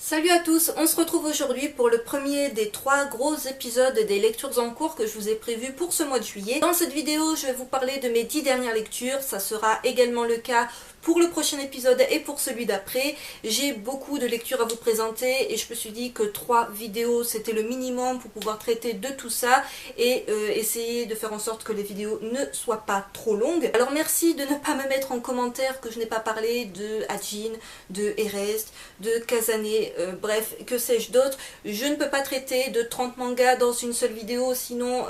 Salut à tous, on se retrouve aujourd'hui pour le premier des 3 gros épisodes des lectures en cours que je vous ai prévus pour ce mois de juillet. Dans cette vidéo, je vais vous parler de mes 10 dernières lectures, ça sera également le cas pour le prochain épisode et pour celui d'après. J'ai beaucoup de lectures à vous présenter et je me suis dit que 3 vidéos c'était le minimum pour pouvoir traiter de tout ça et essayer de faire en sorte que les vidéos ne soient pas trop longues. Alors merci de ne pas me mettre en commentaire que je n'ai pas parlé de Hajin, de Erest, de Kazane, bref, que sais-je d'autre. Je ne peux pas traiter de 30 mangas dans une seule vidéo, sinon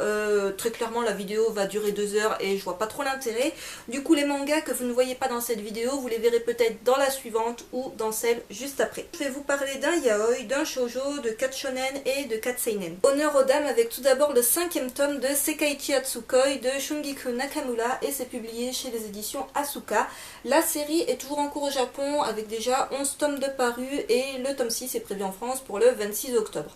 très clairement la vidéo va durer 2 heures et je vois pas trop l'intérêt. Du coup les mangas que vous ne voyez pas dans cette vidéo, vous les verrez peut-être dans la suivante ou dans celle juste après. Je vais vous parler d'un yaoi, d'un shoujo, de 4 shonen et de 4 seinen. Honneur aux dames avec tout d'abord le 5e tome de Sekaiichi Hatsukoi de Shungiku Nakamura et c'est publié chez les éditions Asuka. La série est toujours en cours au Japon avec déjà 11 tomes de parus et le tome 6 est prévu en France pour le 26 octobre.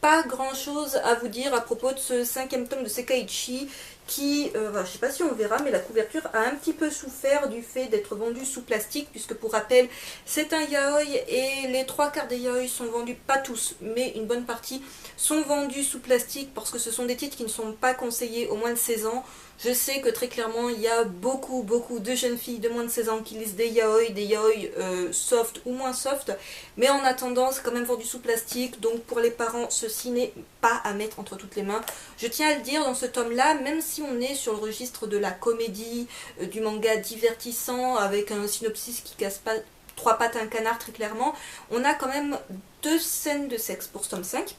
Pas grand chose à vous dire à propos de ce 5e tome de Sekaiichi qui, je sais pas si on verra, mais la couverture a un petit peu souffert du fait d'être vendue sous plastique, puisque pour rappel, c'est un yaoi et les 3/4 des yaoi sont vendus, pas tous, mais une bonne partie, sont vendus sous plastique parce que ce sont des titres qui ne sont pas conseillés aux moins de 16 ans. Je sais que très clairement, il y a beaucoup de jeunes filles de moins de 16 ans qui lisent des yaoi soft ou moins soft, mais en attendant, c'est quand même vendu sous plastique, donc pour les parents, ceci n'est pas à mettre entre toutes les mains. Je tiens à le dire dans ce tome-là, même si on est sur le registre de la comédie, du manga divertissant, avec un synopsis qui casse pas 3 pattes à un canard très clairement, on a quand même 2 scènes de sexe pour ce tome 5.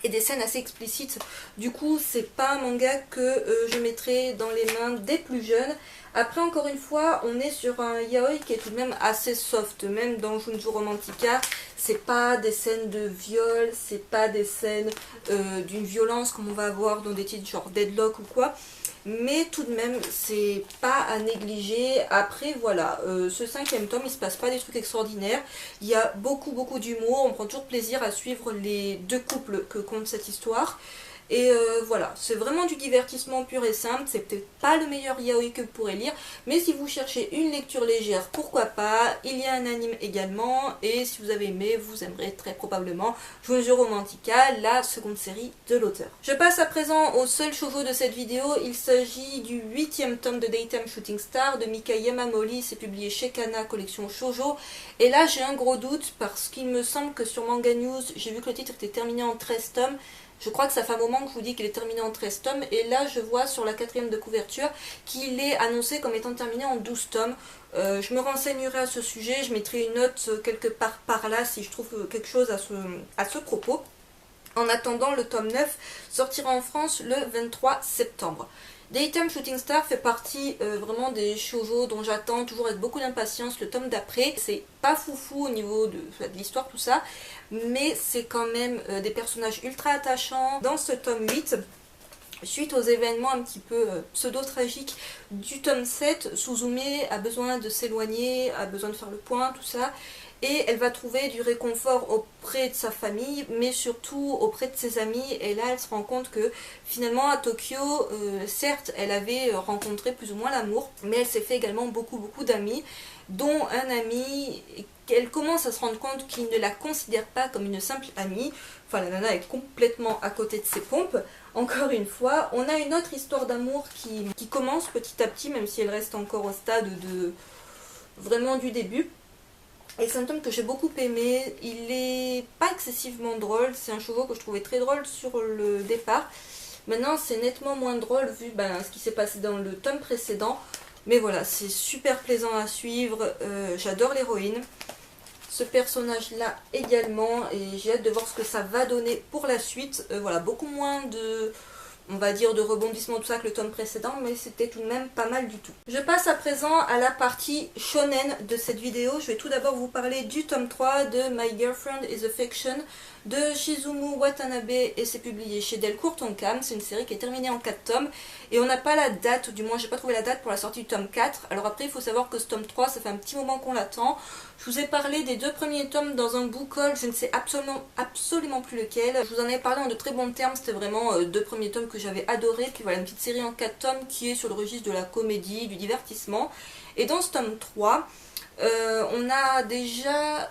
Et des scènes assez explicites. Du coup, c'est pas un manga que je mettrai dans les mains des plus jeunes. Après, encore une fois, on est sur un yaoi qui est tout de même assez soft. Même dans Junju Romantica, c'est pas des scènes de viol, c'est pas des scènes d'une violence comme on va avoir dans des titres genre Deadlock ou quoi. Mais tout de même, c'est pas à négliger. Après, voilà, ce 5e tome, il se passe pas des trucs extraordinaires. Il y a beaucoup d'humour. On prend toujours plaisir à suivre les 2 couples que compte cette histoire. Et voilà, c'est vraiment du divertissement pur et simple. C'est peut-être pas le meilleur yaoi que vous pourrez lire, mais si vous cherchez une lecture légère, pourquoi pas. Il y a un anime également, et si vous avez aimé, vous aimerez très probablement Junju Romantica, la seconde série de l'auteur. Je passe à présent au seul shoujo de cette vidéo. Il s'agit du 8e tome de Daytime Shooting Star de Mika Yamamori. C'est publié chez Kana, collection shoujo. Et là, j'ai un gros doute parce qu'il me semble que sur Manga News, j'ai vu que le titre était terminé en 13 tomes. Je crois que ça fait un moment que je vous dis qu'il est terminé en 13 tomes. Et là, je vois sur la 4e de couverture qu'il est annoncé comme étant terminé en 12 tomes. Je me renseignerai à ce sujet. Je mettrai une note quelque part par là si je trouve quelque chose à ce propos. En attendant, le tome 9 sortira en France le 23 septembre. Daytime Shooting Star fait partie vraiment des shoujo dont j'attends toujours avec beaucoup d'impatience le tome d'après. C'est pas foufou au niveau de l'histoire, tout ça, mais c'est quand même des personnages ultra attachants. Dans ce tome 8, suite aux événements un petit peu pseudo-tragiques du tome 7, Suzume a besoin de s'éloigner, a besoin de faire le point, tout ça. Et elle va trouver du réconfort auprès de sa famille, mais surtout auprès de ses amis. Et là, elle se rend compte que finalement, à Tokyo, certes, elle avait rencontré plus ou moins l'amour, mais elle s'est fait également beaucoup d'amis, dont un ami qu'elle commence à se rendre compte qu'il ne la considère pas comme une simple amie. Enfin, la nana est complètement à côté de ses pompes. Encore une fois, on a une autre histoire d'amour qui commence petit à petit, même si elle reste encore au stade de vraiment du début. Et c'est un tome que j'ai beaucoup aimé. Il est pas excessivement drôle, c'est un shoujo que je trouvais très drôle sur le départ. Maintenant c'est nettement moins drôle vu ce qui s'est passé dans le tome précédent. Mais voilà, c'est super plaisant à suivre, j'adore l'héroïne. Ce personnage là également, et j'ai hâte de voir ce que ça va donner pour la suite. Voilà, beaucoup moins de... on va dire de rebondissement tout ça que le tome précédent, mais c'était tout de même pas mal du tout. Je passe à présent à la partie shonen de cette vidéo. Je vais tout d'abord vous parler du tome 3 de My Girlfriend is a Fiction de Shizumu Watanabe et c'est publié chez Delcourt Tonkam. C'est une série qui est terminée en 4 tomes et on n'a pas la date, du moins j'ai pas trouvé la date pour la sortie du tome 4. Alors après il faut savoir que ce tome 3 ça fait un petit moment qu'on l'attend. Je vous ai parlé des 2 premiers tomes dans un book haul, je ne sais absolument plus lequel. Je vous en avais parlé en de très bons termes, c'était vraiment 2 premiers tomes que j'avais adoré. Puis voilà une petite série en 4 tomes qui est sur le registre de la comédie, du divertissement. Et dans ce tome 3, On a déjà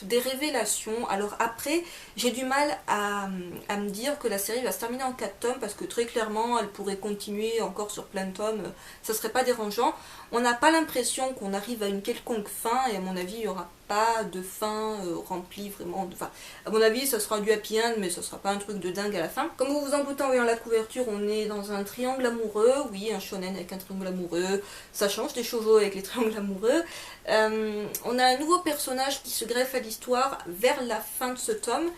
des révélations. Alors après, j'ai du mal à me dire que la série va se terminer en 4 tomes parce que très clairement, elle pourrait continuer encore sur plein de tomes. Ça serait pas dérangeant. On n'a pas l'impression qu'on arrive à une quelconque fin et à mon avis, il n'y aura pas de fin remplie vraiment. Enfin, à mon avis, ça sera du happy end, mais ça sera pas un truc de dingue à la fin. Comme vous vous en doutez en voyant la couverture, on est dans un triangle amoureux. Oui, un shonen avec un triangle amoureux. Ça change des shoujo avec les triangles amoureux. On a un nouveau personnage qui se greffe à l'histoire vers la fin de ce tome.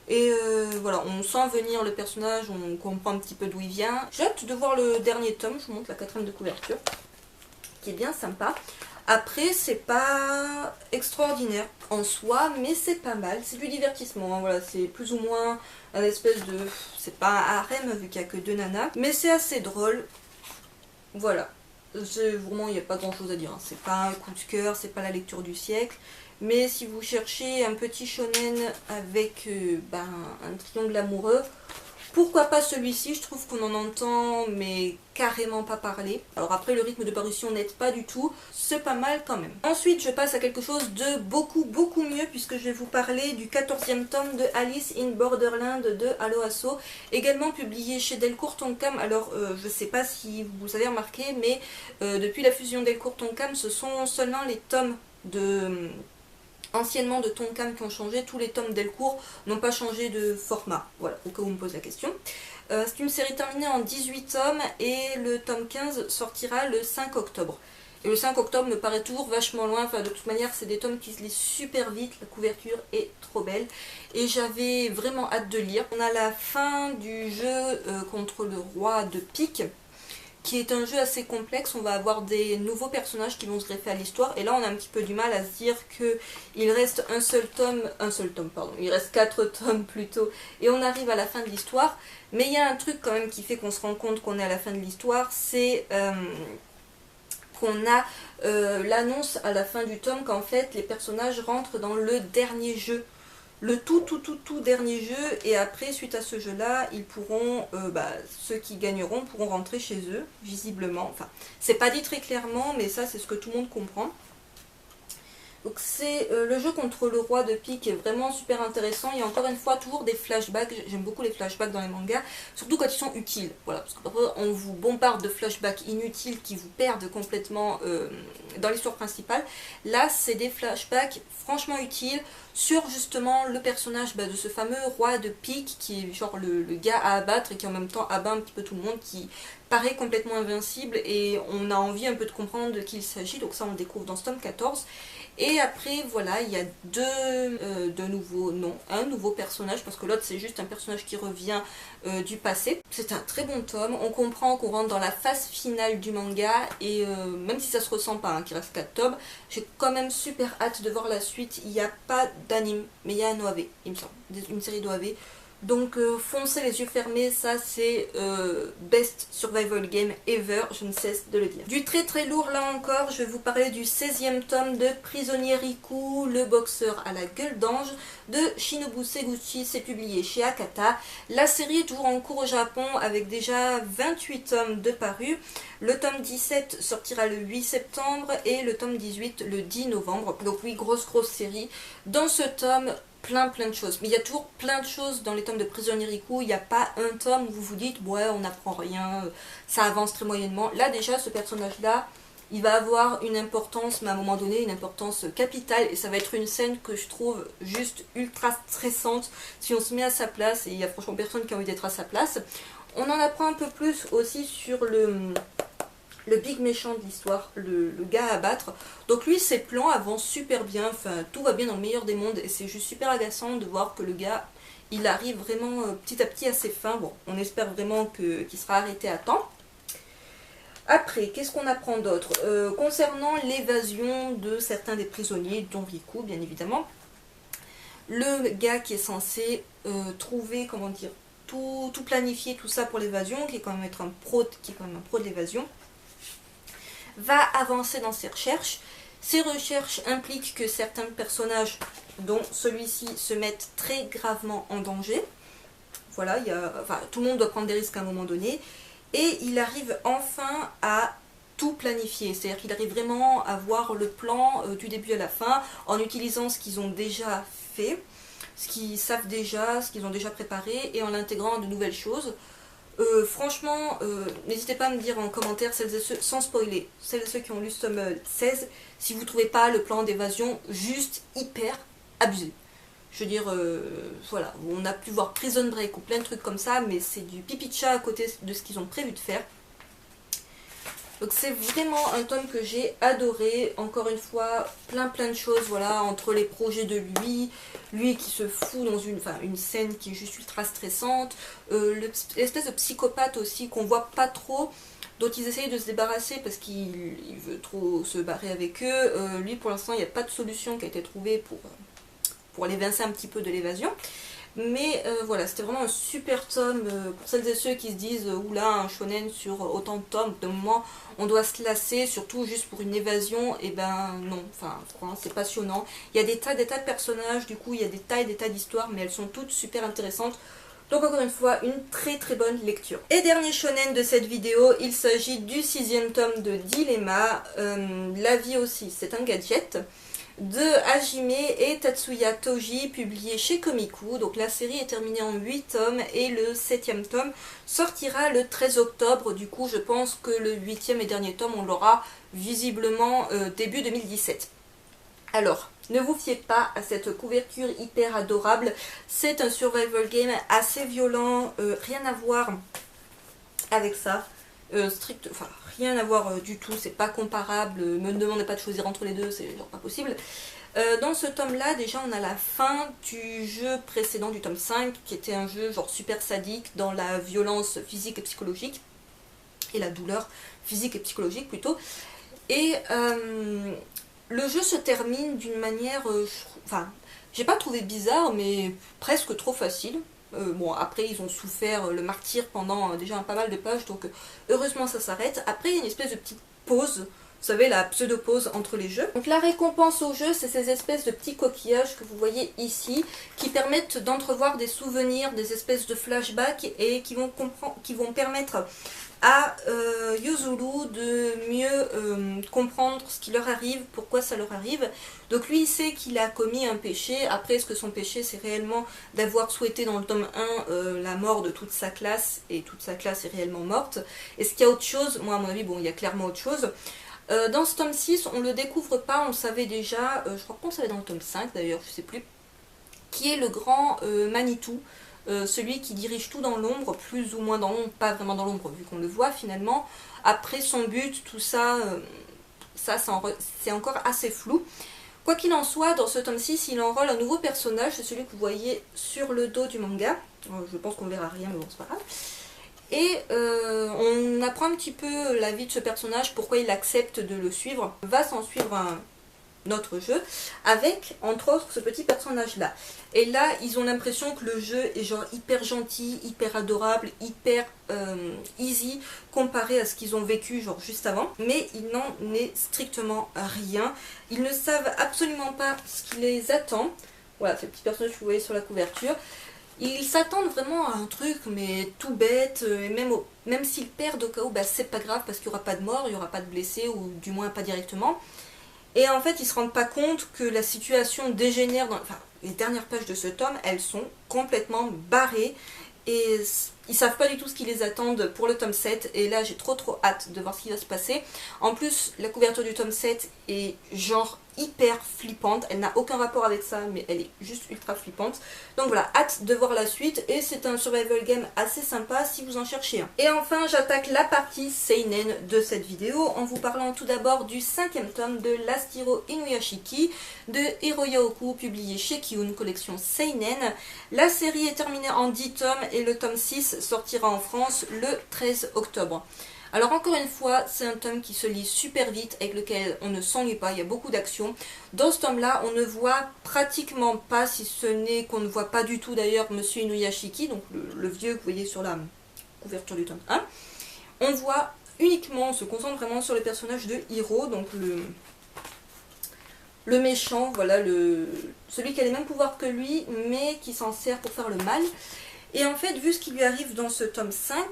Et voilà, on sent venir le personnage, on comprend un petit peu d'où il vient. J'ai hâte de voir le dernier tome, je vous montre la 4e de couverture, qui est bien sympa. Après, c'est pas extraordinaire en soi, mais c'est pas mal, c'est du divertissement, hein, voilà, c'est plus ou moins un espèce de... C'est pas un harem vu qu'il n'y a que 2 nanas, mais c'est assez drôle, voilà. Vraiment, il n'y a pas grand chose à dire, hein. C'est pas un coup de cœur, c'est pas la lecture du siècle, mais si vous cherchez un petit shonen avec un triangle amoureux, pourquoi pas celui-ci? Je trouve qu'on en entend mais carrément pas parler. Alors après, le rythme de parution n'aide pas du tout, c'est pas mal quand même. Ensuite, je passe à quelque chose de beaucoup mieux puisque je vais vous parler du 14e tome de Alice in Borderland de Alohaso, également publié chez Delcourt Tonkam. Alors je sais pas si vous avez remarqué, mais depuis la fusion Delcourt Tonkam, ce sont seulement les tomes anciennement de Tonkam qui ont changé. Tous les tomes Delcourt n'ont pas changé de format, voilà, au cas où on me pose la question. C'est une série terminée en 18 tomes et le tome 15 sortira le 5 octobre. Et le 5 octobre me paraît toujours vachement loin, enfin de toute manière c'est des tomes qui se lisent super vite, la couverture est trop belle et j'avais vraiment hâte de lire. On a la fin du jeu contre le roi de pique, qui est un jeu assez complexe. On va avoir des nouveaux personnages qui vont se greffer à l'histoire et là on a un petit peu du mal à se dire qu'il reste il reste 4 tomes plutôt et on arrive à la fin de l'histoire, mais il y a un truc quand même qui fait qu'on se rend compte qu'on est à la fin de l'histoire, c'est qu'on a l'annonce à la fin du tome qu'en fait les personnages rentrent dans le dernier jeu, le tout dernier jeu, et après suite à ce jeu là ils pourront ceux qui gagneront pourront rentrer chez eux visiblement, enfin c'est pas dit très clairement mais ça c'est ce que tout le monde comprend. Donc c'est le jeu contre le roi de pique est vraiment super intéressant. Il y a encore une fois toujours des flashbacks, j'aime beaucoup les flashbacks dans les mangas, surtout quand ils sont utiles, voilà, parce que parfois on vous bombarde de flashbacks inutiles qui vous perdent complètement dans l'histoire principale. Là c'est des flashbacks franchement utiles sur justement le personnage de ce fameux roi de pique qui est genre le gars à abattre et qui en même temps abat un petit peu tout le monde, qui paraît complètement invincible et on a envie un peu de comprendre de qui il s'agit, donc ça on le découvre dans ce tome 14. Et après voilà, il y a un nouveau personnage, parce que l'autre c'est juste un personnage qui revient du passé. C'est un très bon tome, on comprend qu'on rentre dans la phase finale du manga et même si ça se ressent pas, hein, qu'il reste 4 tomes, j'ai quand même super hâte de voir la suite. Il n'y a pas d'anime, mais il y a un OAV, il me semble, une série d'OAV. Donc foncez les yeux fermés, ça c'est best survival game ever, je ne cesse de le dire. Du très lourd là encore, je vais vous parler du 16e tome de Prisonnier Riku, le boxeur à la gueule d'ange de Shinobu Seguchi, c'est publié chez Akata. La série est toujours en cours au Japon avec déjà 28 tomes de parus. Le tome 17 sortira le 8 septembre et le tome 18 le 10 novembre. Donc oui, grosse série. Dans ce tome, plein de choses, mais il y a toujours plein de choses dans les tomes de Prisonnier Riku. Il n'y a pas un tome où vous vous dites ouais on n'apprend rien, ça avance très moyennement. Là déjà ce personnage là il va avoir une importance, mais à un moment donné une importance capitale, et ça va être une scène que je trouve juste ultra stressante si on se met à sa place, et il y a franchement personne qui a envie d'être à sa place. On en apprend un peu plus aussi sur le big méchant de l'histoire, le gars à abattre. Donc lui ses plans avancent super bien, enfin tout va bien dans le meilleur des mondes et c'est juste super agaçant de voir que le gars il arrive vraiment petit à petit à ses fins. Bon, on espère vraiment qu'il sera arrêté à temps. Après, qu'est-ce qu'on apprend d'autre concernant l'évasion de certains des prisonniers, dont Riku bien évidemment. Le gars qui est censé trouver, comment dire, tout planifier, tout ça pour l'évasion, qui est quand même un pro de l'évasion, va avancer dans ses recherches. Ces recherches impliquent que certains personnages, dont celui-ci, se mettent très gravement en danger. Voilà, tout le monde doit prendre des risques à un moment donné. Et il arrive enfin à tout planifié. C'est-à-dire qu'il arrive vraiment à voir le plan du début à la fin en utilisant ce qu'ils ont déjà fait, ce qu'ils savent déjà, ce qu'ils ont déjà préparé et en l'intégrant à de nouvelles choses. Franchement, n'hésitez pas à me dire en commentaire, celles et ceux, sans spoiler, celles et ceux qui ont lu ce tome 16, si vous trouvez pas le plan d'évasion juste hyper abusé. Je veux dire, voilà, on a pu voir Prison Break ou plein de trucs comme ça, mais c'est du pipi de chat à côté de ce qu'ils ont prévu de faire. Donc c'est vraiment un tome que j'ai adoré, encore une fois, plein de choses, voilà, entre les projets de lui qui se fout dans une scène qui est juste ultra stressante, l'espèce de psychopathe aussi qu'on voit pas trop, dont ils essayent de se débarrasser parce qu'il veut trop se barrer avec eux. Lui pour l'instant il n'y a pas de solution qui a été trouvée pour l'évincer un petit peu de l'évasion. Mais voilà, c'était vraiment un super tome pour celles et ceux qui se disent oula, un shonen sur autant de tomes, d'un moment on doit se lasser, surtout juste pour une évasion. Et ben non, enfin franchement c'est passionnant. Il y a des tas de personnages, du coup il y a des tas d'histoires, mais elles sont toutes super intéressantes. Donc encore une fois, une très bonne lecture. Et dernier shonen de cette vidéo, il s'agit du 6e tome de Dilemma, La vie aussi c'est un gadget, de Hajime et Tatsuya Toji, publié chez Komiku. Donc la série est terminée en 8 tomes et le 7e tome sortira le 13 octobre. Du coup je pense que le 8e et dernier tome on l'aura visiblement début 2017. Alors, ne vous fiez pas à cette couverture hyper adorable, c'est un survival game assez violent, rien à voir avec ça. Rien à voir du tout, c'est pas comparable, me demandez pas de choisir entre les deux, c'est genre pas possible. Dans ce tome là, déjà on a la fin du jeu précédent, du tome 5, qui était un jeu genre super sadique dans la violence physique et psychologique, et la douleur physique et psychologique plutôt. Et le jeu se termine d'une manière, j'ai pas trouvé bizarre, mais presque trop facile. Bon, après ils ont souffert le martyre pendant déjà pas mal de pages, donc heureusement ça s'arrête. Après il y a une espèce de petite pause, vous savez, la pseudo-pause entre les jeux. Donc la récompense au jeu, c'est ces espèces de petits coquillages que vous voyez ici, qui permettent d'entrevoir des souvenirs, des espèces de flashbacks, et qui vont permettre à Yuzuru de mieux comprendre ce qui leur arrive, pourquoi ça leur arrive. Donc lui il sait qu'il a commis un péché. Après, est-ce que son péché c'est réellement d'avoir souhaité dans le tome 1 la mort de toute sa classe, et toute sa classe est réellement morte? Est-ce qu'il y a autre chose? Moi à mon avis, bon, il y a clairement autre chose. Dans ce tome 6, on ne le découvre pas, on le savait déjà, je crois qu'on le savait dans le tome 5 d'ailleurs, je sais plus, qui est le grand Manitou. Celui qui dirige tout dans l'ombre, plus ou moins dans l'ombre, pas vraiment dans l'ombre vu qu'on le voit finalement. Après son but, tout ça, c'est encore assez flou. Quoi qu'il en soit, dans ce tome 6, il enrôle un nouveau personnage, c'est celui que vous voyez sur le dos du manga. Je pense qu'on verra rien, mais bon, c'est pas grave. Et on apprend un petit peu la vie de ce personnage, pourquoi il accepte de le suivre. Va s'en suivre notre jeu, avec entre autres ce petit personnage là. Et là ils ont l'impression que le jeu est genre hyper gentil, hyper adorable, hyper easy comparé à ce qu'ils ont vécu genre juste avant, mais il n'en est strictement rien. Ils ne savent absolument pas ce qui les attend. Voilà, ce petit personnage que vous voyez sur la couverture. Ils s'attendent vraiment à un truc mais tout bête, et même s'ils perdent au cas où, bah, c'est pas grave parce qu'il n'y aura pas de mort, il n'y aura pas de blessés, ou du moins pas directement. Et en fait, ils se rendent pas compte que la situation dégénère dans... Enfin, les dernières pages de ce tome, elles sont complètement barrées. Et ils savent pas du tout ce qui les attend pour le tome 7. Et là, j'ai trop hâte de voir ce qui va se passer. En plus, la couverture du tome 7 est genre hyper flippante. Elle n'a aucun rapport avec ça, mais elle est juste ultra flippante. Donc voilà, hâte de voir la suite. Et c'est un survival game assez sympa si vous en cherchez un. Et enfin, j'attaque la partie seinen de cette vidéo en vous parlant tout d'abord du 5e tome de Last Hero Inuyashiki de Hiroya Oku, publié chez Kiun, collection seinen. La série est terminée en 10 tomes et le tome 6 sortira en France le 13 octobre. Alors encore une fois, c'est un tome qui se lit super vite, avec lequel on ne s'ennuie pas, il y a beaucoup d'action. Dans ce tome-là, on ne voit pratiquement pas, si ce n'est qu'on ne voit pas du tout d'ailleurs Monsieur Inuyashiki, donc le vieux que vous voyez sur la couverture du tome 1. On voit uniquement, on se concentre vraiment sur le personnage de Hiro, donc le méchant, voilà, celui qui a les mêmes pouvoirs que lui, mais qui s'en sert pour faire le mal. Et en fait, vu ce qui lui arrive dans ce tome 5,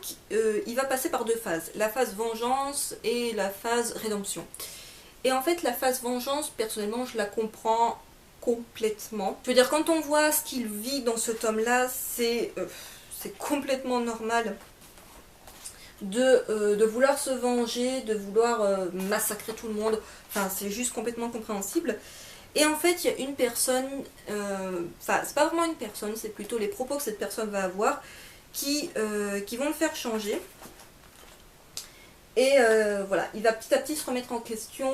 il va passer par deux phases. La phase vengeance et la phase rédemption. Et en fait, la phase vengeance, personnellement, je la comprends complètement. Je veux dire, quand on voit ce qu'il vit dans ce tome-là, c'est complètement normal de vouloir se venger, de vouloir massacrer tout le monde. Enfin, c'est juste complètement compréhensible. Et en fait, il y a une personne, enfin, c'est pas vraiment une personne, c'est plutôt les propos que cette personne va avoir qui vont le faire changer. Et voilà, il va petit à petit se remettre en question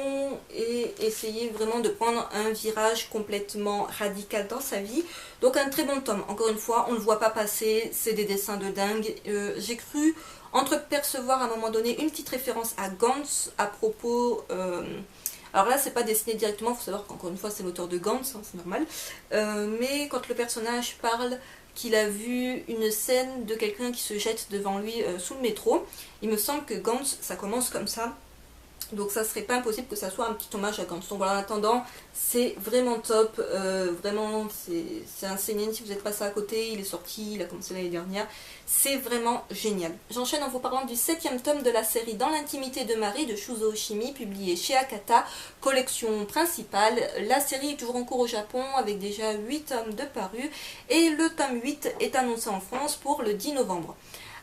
et essayer vraiment de prendre un virage complètement radical dans sa vie. Donc un très bon tome. Encore une fois, on ne le voit pas passer, c'est des dessins de dingue. J'ai cru entrepercevoir à un moment donné une petite référence à Gantz à propos... alors là, c'est pas dessiné directement, il faut savoir qu'encore une fois, c'est l'auteur de Gantz, hein, c'est normal. Mais quand le personnage parle qu'il a vu une scène de quelqu'un qui se jette devant lui sous le métro, il me semble que Gantz, ça commence comme ça. Donc ça serait pas impossible que ça soit un petit hommage à Gantz. Donc voilà, en attendant, c'est vraiment top. Vraiment, c'est un seinen, si vous êtes passé à côté, il est sorti, il a commencé l'année dernière. C'est vraiment génial. J'enchaîne en vous parlant du 7e tome de la série Dans l'intimité de Marie de Shuzo Oshimi, publié chez Akata, collection principale. La série est toujours en cours au Japon avec déjà 8 tomes de parus et le tome 8 est annoncé en France pour le 10 novembre.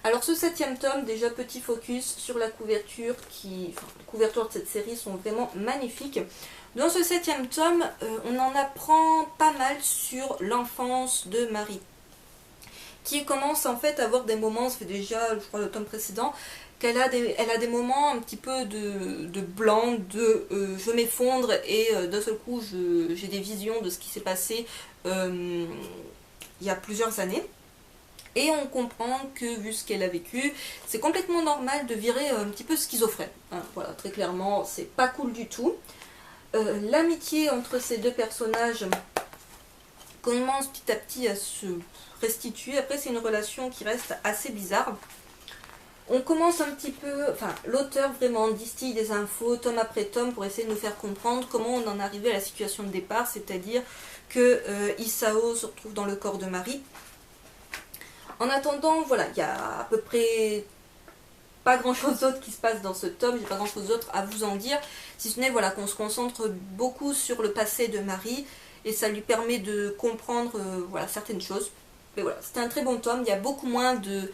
Alors ce 7e tome, déjà petit focus sur la couverture, les couvertures de cette série sont vraiment magnifiques. Dans ce 7e tome, on en apprend pas mal sur l'enfance de Marie, qui commence en fait à avoir des moments, ça fait déjà, je crois, le tome précédent, elle a des moments un petit peu de blanc, je m'effondre et d'un seul coup j'ai des visions de ce qui s'est passé il y a plusieurs années. Et on comprend que, vu ce qu'elle a vécu, c'est complètement normal de virer un petit peu schizophrène. Hein, voilà, très clairement, c'est pas cool du tout. L'amitié entre ces deux personnages commence petit à petit à se restituer. Après, c'est une relation qui reste assez bizarre. On commence un petit peu, enfin, l'auteur vraiment distille des infos tome après tome pour essayer de nous faire comprendre comment on en est arrivé à la situation de départ, c'est-à-dire que Isao se retrouve dans le corps de Marie. En attendant, voilà, il y a à peu près pas grand chose d'autre qui se passe dans ce tome, j'ai pas grand chose d'autre à vous en dire, si ce n'est voilà, qu'on se concentre beaucoup sur le passé de Marie et ça lui permet de comprendre voilà, certaines choses. Mais voilà, c'était un très bon tome, il y a beaucoup moins de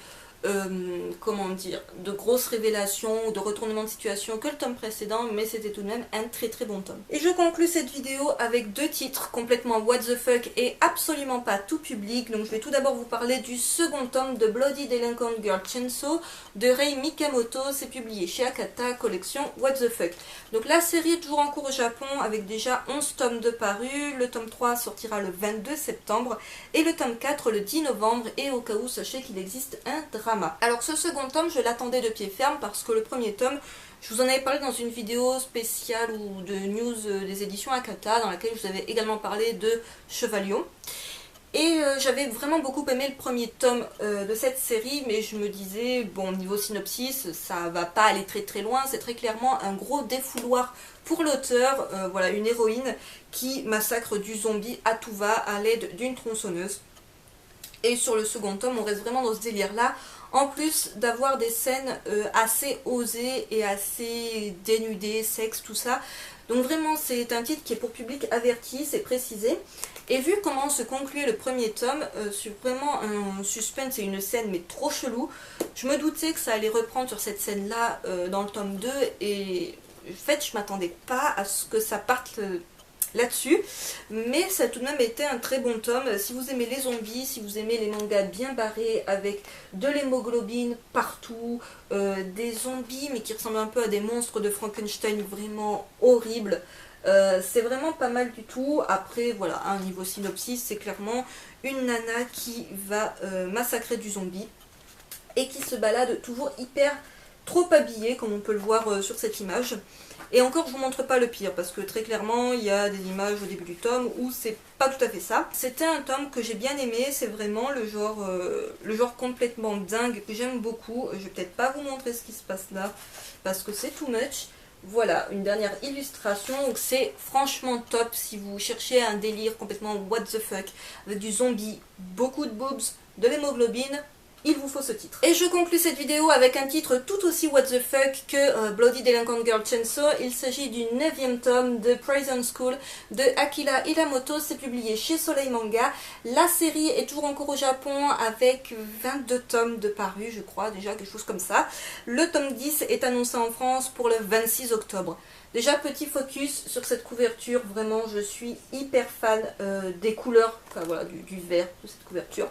comment dire, de grosses révélations ou de retournements de situation que le tome précédent, mais c'était tout de même un très très bon tome. Et je conclus cette vidéo avec deux titres complètement what the fuck et absolument pas tout public. Donc je vais tout d'abord vous parler du second tome de Bloody Delinquent Girl Chainsaw de Rei Mikamoto, c'est publié chez Akata, collection what the fuck. Donc la série est toujours en cours au Japon avec déjà 11 tomes de parus, le tome 3 sortira le 22 septembre et le tome 4 le 10 novembre, et au cas où, sachez qu'il existe un drama. Alors ce second tome, je l'attendais de pied ferme parce que le premier tome, je vous en avais parlé dans une vidéo spéciale ou de news des éditions Akata, dans laquelle je vous avais également parlé de Chevalio. Et j'avais vraiment beaucoup aimé le premier tome de cette série, mais je me disais, bon, niveau synopsis, ça va pas aller très très loin, c'est très clairement un gros défouloir pour l'auteur, voilà, une héroïne qui massacre du zombie à tout va à l'aide d'une tronçonneuse. Et sur le second tome, on reste vraiment dans ce délire-là, en plus d'avoir des scènes assez osées et assez dénudées, sexe, tout ça. Donc vraiment, c'est un titre qui est pour public averti, c'est précisé. Et vu comment se concluait le premier tome, sur vraiment un suspense et une scène mais trop chelou, je me doutais que ça allait reprendre sur cette scène-là dans le tome 2. Et en fait, je m'attendais pas à ce que ça parte... là-dessus, mais ça a tout de même été un très bon tome. Si vous aimez les zombies, si vous aimez les mangas bien barrés avec de l'hémoglobine partout, des zombies mais qui ressemblent un peu à des monstres de Frankenstein vraiment horribles, c'est vraiment pas mal du tout. Après voilà, un niveau synopsis, c'est clairement une nana qui va massacrer du zombie et qui se balade toujours hyper trop habillée, comme on peut le voir sur cette image. Et encore, je vous montre pas le pire, parce que très clairement, il y a des images au début du tome où c'est pas tout à fait ça. C'était un tome que j'ai bien aimé, c'est vraiment le genre complètement dingue que j'aime beaucoup. Je vais peut-être pas vous montrer ce qui se passe là, parce que c'est too much. Voilà, une dernière illustration, donc c'est franchement top si vous cherchez un délire complètement what the fuck, avec du zombie, beaucoup de boobs, de l'hémoglobine, il vous faut ce titre. Et je conclus cette vidéo avec un titre tout aussi what the fuck que Bloody Delinquent Girl Chainsaw. Il s'agit du 9e tome de Prison School de Akira Ilamoto, c'est publié chez Soleil Manga. La série est toujours encore au Japon avec 22 tomes de parus, je crois, déjà quelque chose comme ça. Le tome 10 est annoncé en France pour le 26 octobre. Déjà petit focus sur cette couverture, vraiment je suis hyper fan des couleurs, enfin voilà, du vert de cette couverture.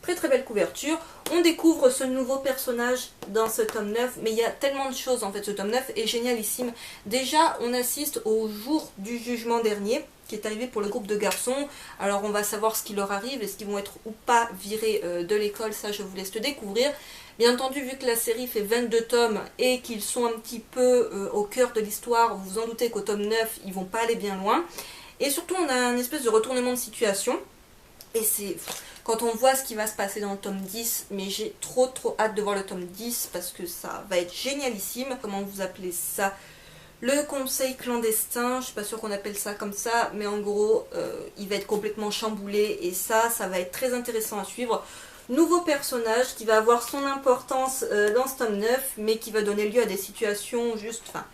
Très très belle couverture. On découvre ce nouveau personnage dans ce tome 9, mais il y a tellement de choses en fait, ce tome 9 est génialissime. Déjà, on assiste au jour du jugement dernier, qui est arrivé pour le groupe de garçons. Alors on va savoir ce qui leur arrive, est-ce qu'ils vont être ou pas virés de l'école, ça je vous laisse le découvrir. Bien entendu, vu que la série fait 22 tomes et qu'ils sont un petit peu au cœur de l'histoire, vous vous en doutez qu'au tome 9, ils vont pas aller bien loin. Et surtout, on a un espèce de retournement de situation. Et c'est quand on voit ce qui va se passer dans le tome 10, mais j'ai trop hâte de voir le tome 10 parce que ça va être génialissime. Comment vous appelez ça? Le conseil clandestin, je suis pas sûre qu'on appelle ça comme ça, mais en gros, il va être complètement chamboulé et ça va être très intéressant à suivre. Nouveau personnage qui va avoir son importance dans ce tome 9, mais qui va donner lieu à des situations juste... Enfin,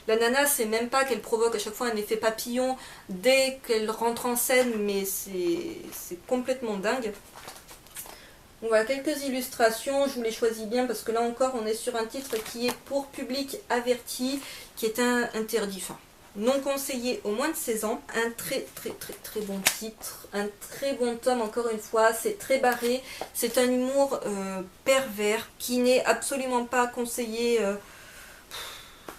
la nana, c'est même pas qu'elle provoque à chaque fois un effet papillon dès qu'elle rentre en scène, mais c'est complètement dingue. Donc voilà, quelques illustrations, je vous les choisis bien parce que là encore, on est sur un titre qui est pour public averti, qui est interdit, enfin, non conseillé au moins de 16 ans. Un très bon titre, un très bon tome encore une fois, c'est très barré, c'est un humour pervers qui n'est absolument pas conseillé...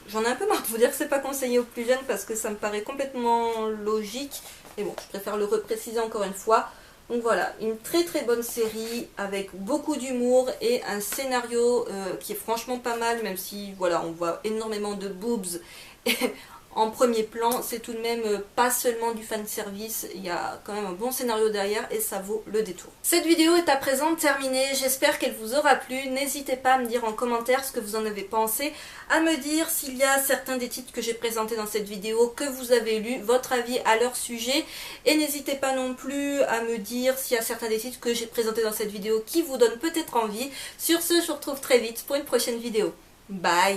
J'en ai un peu marre de vous dire que c'est pas conseillé aux plus jeunes parce que ça me paraît complètement logique. Mais bon, je préfère le repréciser encore une fois. Donc voilà, une très bonne série avec beaucoup d'humour et un scénario qui est franchement pas mal, même si voilà, on voit énormément de boobs en premier plan. C'est tout de même pas seulement du fan service, il y a quand même un bon scénario derrière et ça vaut le détour. Cette vidéo est à présent terminée, j'espère qu'elle vous aura plu. N'hésitez pas à me dire en commentaire ce que vous en avez pensé, à me dire s'il y a certains des titres que j'ai présentés dans cette vidéo que vous avez lus, votre avis à leur sujet, et n'hésitez pas non plus à me dire s'il y a certains des titres que j'ai présentés dans cette vidéo qui vous donnent peut-être envie. Sur ce, je vous retrouve très vite pour une prochaine vidéo. Bye!